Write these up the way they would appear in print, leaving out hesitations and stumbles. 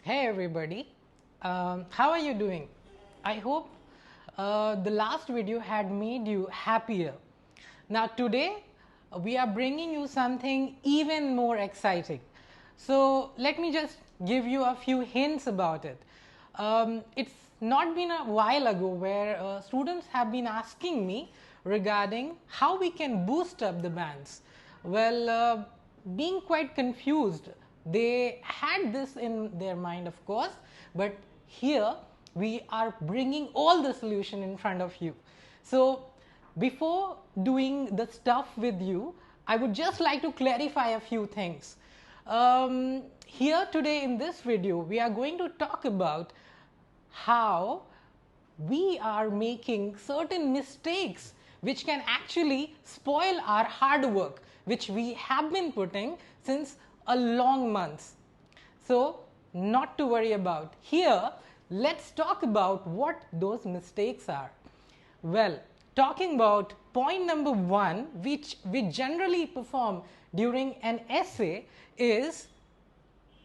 Hey everybody, how are you doing? I hope the last video had made you happier. Now today we are bringing you something even more exciting. So let me just give you a few hints about it. It's not been a while ago where students have been asking me regarding how we can boost up the bands. Well, being quite confused, they had this in their mind, of course, but here we are bringing all the solution in front of you. So before doing the stuff with you, I would just like to clarify a few things. Here today in this video, we are going to talk about how we are making certain mistakes which can actually spoil our hard work which we have been putting since a long months. So not to worry about. Here let's talk about what those mistakes are. Well, talking about point number one, which we generally perform during an essay, is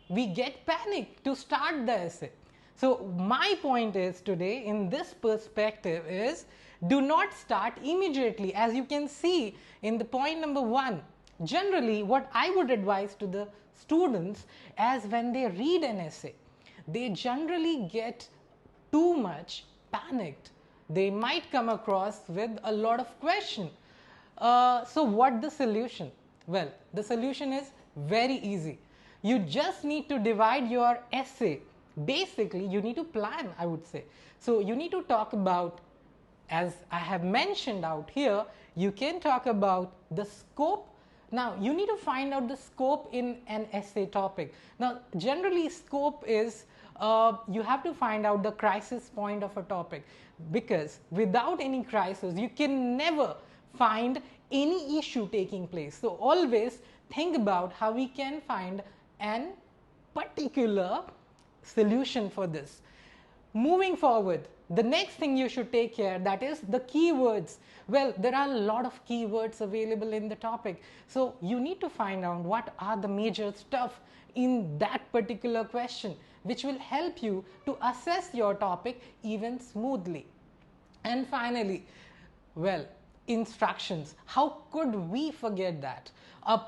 we get panic to start the essay. So my point is today in this perspective is do not start immediately. As you can see in the point number one, generally what I would advise to the students as when they read an essay, they generally get too much panicked. They might come across with a lot of question. So what the solution? Well, the solution is very easy. You just need to divide your essay. Basically, you need to plan, I would say. So you need to talk about, as I have mentioned out here, you can talk about the scope. Now, you need to find out the scope in an essay topic. Now, generally, scope is you have to find out the crisis point of a topic, because without any crisis, you can never find any issue taking place. So, always think about how we can find an particular solution for this. Moving forward, the next thing you should take care, that is the keywords. Well, there are a lot of keywords available in the topic, so you need to find out what are the major stuff in that particular question, which will help you to assess your topic even smoothly. And finally, well, instructions. How could we forget that?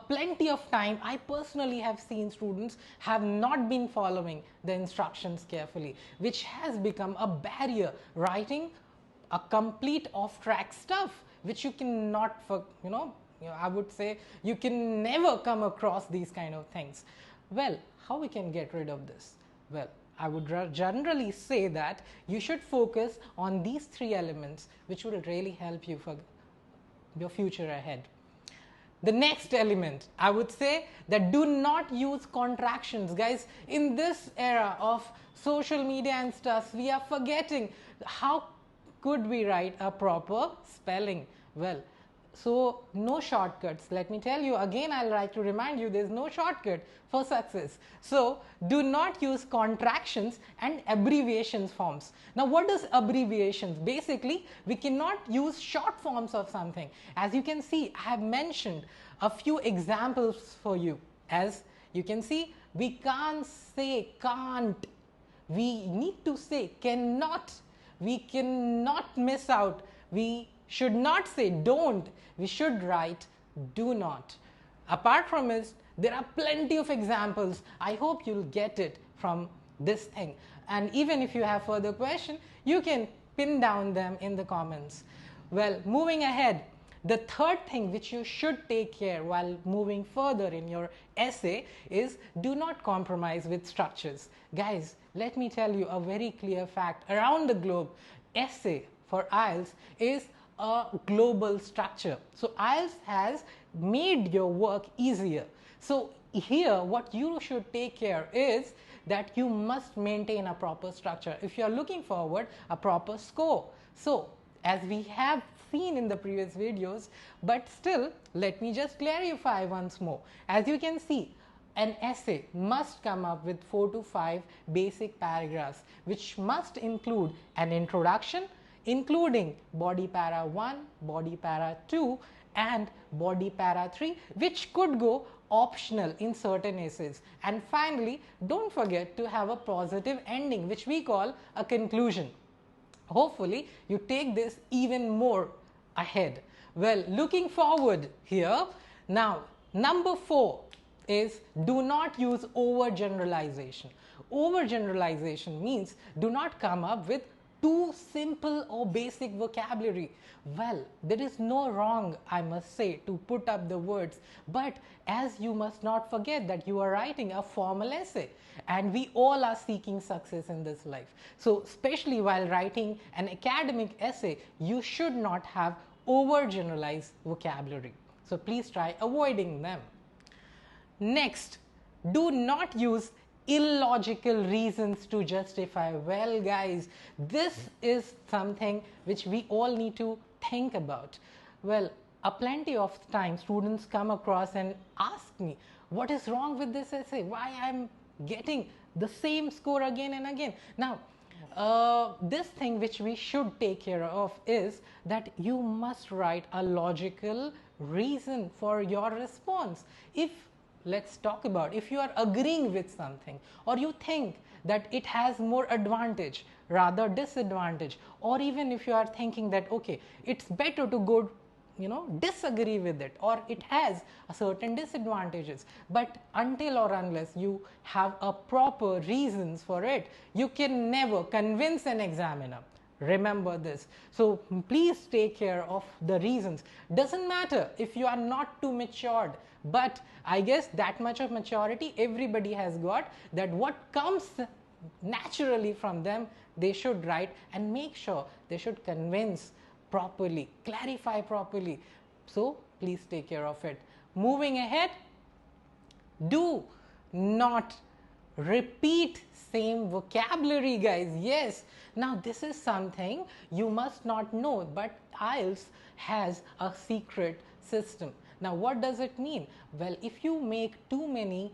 Plenty of time I personally have seen students have not been following the instructions carefully, which has become a barrier, writing a complete off track stuff which you cannot I would say you can never come across these kind of things. Well, how we can get rid of this? Well, I would generally say that you should focus on these three elements which will really help you for your future ahead. The next element, I would say that do not use contractions. Guys, in this era of social media and stuff, we are forgetting how could we write a proper spelling. Well, so no shortcuts. Let me tell you again, I'll like to remind you there's no shortcut for success. So do not use contractions and abbreviations forms. Now what is abbreviations? Basically, we cannot use short forms of something. As you can see, I have mentioned a few examples for you. As you can see, we can't say can't. We need to say cannot. We cannot miss out. We should not say don't, we should write do not. Apart from this, there are plenty of examples. I hope you'll get it from this thing. And even if you have further questions, you can pin down them in the comments. Well, moving ahead, the third thing which you should take care while moving further in your essay is do not compromise with structures. Guys, let me tell you a very clear fact. Around the globe, essay for IELTS is a global structure. So IELTS has made your work easier. So here what you should take care is that you must maintain a proper structure if you are looking forward a proper score. So as we have seen in the previous videos, but still let me just clarify once more. As you can see, an essay must come up with 4 to 5 basic paragraphs which must include an introduction, including body para 1, body para 2, and body para 3, which could go optional in certain essays. And finally, don't forget to have a positive ending, which we call a conclusion. Hopefully, you take this even more ahead. Well, looking forward here. Now, number 4 is do not use overgeneralization. Overgeneralization means do not come up with too simple or basic vocabulary. Well, there is no wrong, I must say, to put up the words, but as you must not forget that you are writing a formal essay and we all are seeking success in this life. So especially while writing an academic essay, you should not have overgeneralized vocabulary. So please try avoiding them. Next, do not use illogical reasons to justify. Well, guys, this is something which we all need to think about. Well, plenty of times students come across and ask me, what is wrong with this essay? Why I'm getting the same score again and again? Now, this thing which we should take care of is that you must write a logical reason for your response. If let's talk about if you are agreeing with something or you think that it has more advantage rather disadvantage, or even if you are thinking that okay, it's better to go disagree with it, or it has a certain disadvantages, but until or unless you have a proper reasons for it, you can never convince an examiner. Remember this. So please take care of the reasons. Doesn't matter if you are not too matured, but I guess that much of maturity everybody has got, that what comes naturally from them they should write, and make sure they should convince properly, clarify properly. So please take care of it. Moving ahead, do not repeat same vocabulary, guys. Yes, now this is something you must not know, but IELTS has a secret system. Now what does it mean? Well, if you make too many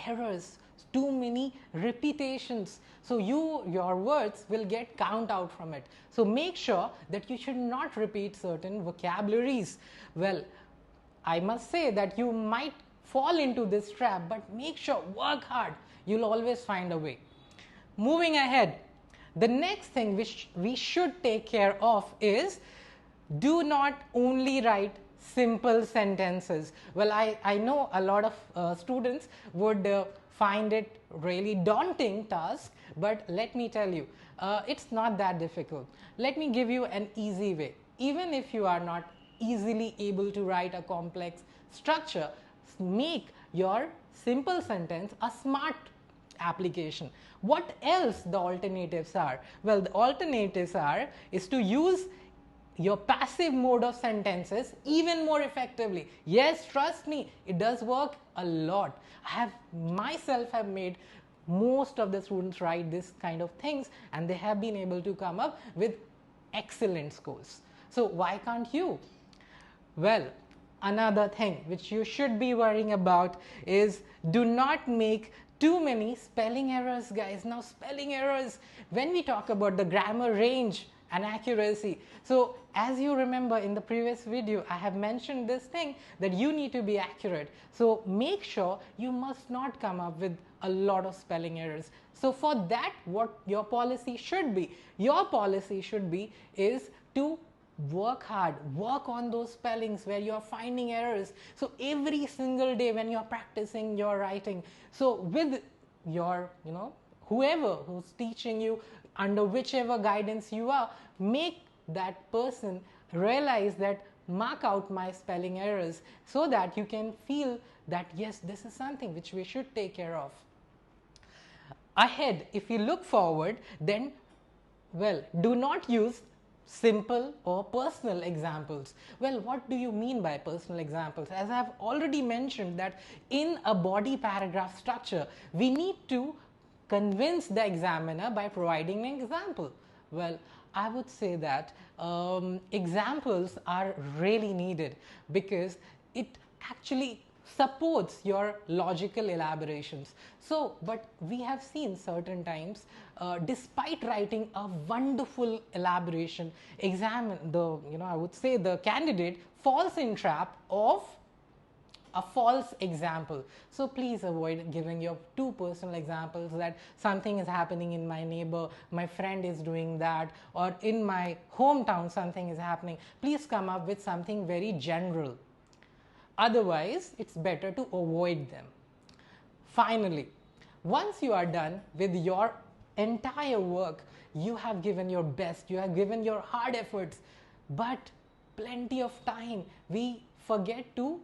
errors, too many repetitions, so your words will get count out from it. So make sure that you should not repeat certain vocabularies. Well, I must say that you might fall into this trap, but make sure, work hard, you'll always find a way. Moving ahead, the next thing which we should take care of is do not only write simple sentences. Well, I know a lot of students would find it really daunting task, but let me tell you, it's not that difficult. Let me give you an easy way. Even if you are not easily able to write a complex structure, make your simple sentence a smart application. What else the alternatives are? Well, the alternatives is to use your passive mode of sentences even more effectively. Yes, trust me, it does work a lot. I have myself have made most of the students write this kind of things, and they have been able to come up with excellent scores. So why can't you? Well, another thing which you should be worrying about is do not make too many spelling errors, guys. Now spelling errors, when we talk about the grammar range and accuracy, so as you remember in the previous video, I have mentioned this thing that you need to be accurate. So make sure you must not come up with a lot of spelling errors. So for that, what your policy should be? Your policy should be is to work hard, work on those spellings where you are finding errors. So every single day when you are practicing your writing, so with your whoever who's teaching you, under whichever guidance you are, make that person realize that mark out my spelling errors, so that you can feel that yes, this is something which we should take care of. Ahead, if you look forward, then well, do not use simple or personal examples. Well, what do you mean by personal examples? As I have already mentioned that in a body paragraph structure, we need to convince the examiner by providing an example. Well, I would say that examples are really needed because it actually supports your logical elaborations. So, but we have seen certain times, despite writing a wonderful elaboration, I would say the candidate falls in trap of a false example. So please avoid giving your too personal examples that something is happening in my neighbor, my friend is doing that, or in my hometown something is happening. Please come up with something very general. Otherwise, it's better to avoid them. Finally, once you are done with your entire work, you have given your best, you have given your hard efforts, but plenty of time we forget to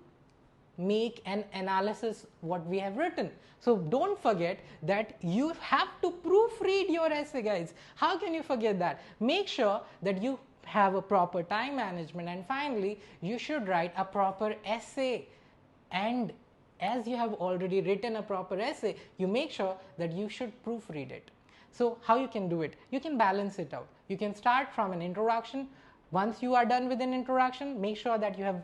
make an analysis what we have written. So don't forget that you have to proofread your essay, guys. How can you forget that? Make sure that you have a proper time management, and finally you should write a proper essay. And as you have already written a proper essay, you make sure that you should proofread it. So how you can do it? You can balance it out. You can start from an introduction. Once you are done with an introduction, make sure that you have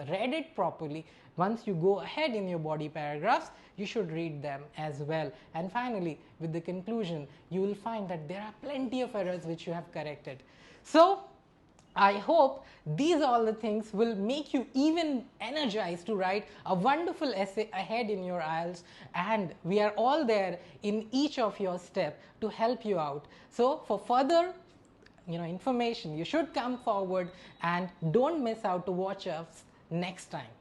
read it properly. Once you go ahead in your body paragraphs, you should read them as well. And finally, with the conclusion, you will find that there are plenty of errors which you have corrected. So I hope these all the things will make you even energized to write a wonderful essay ahead in your IELTS, and we are all there in each of your steps to help you out. So for further information, you should come forward and don't miss out to watch us next time.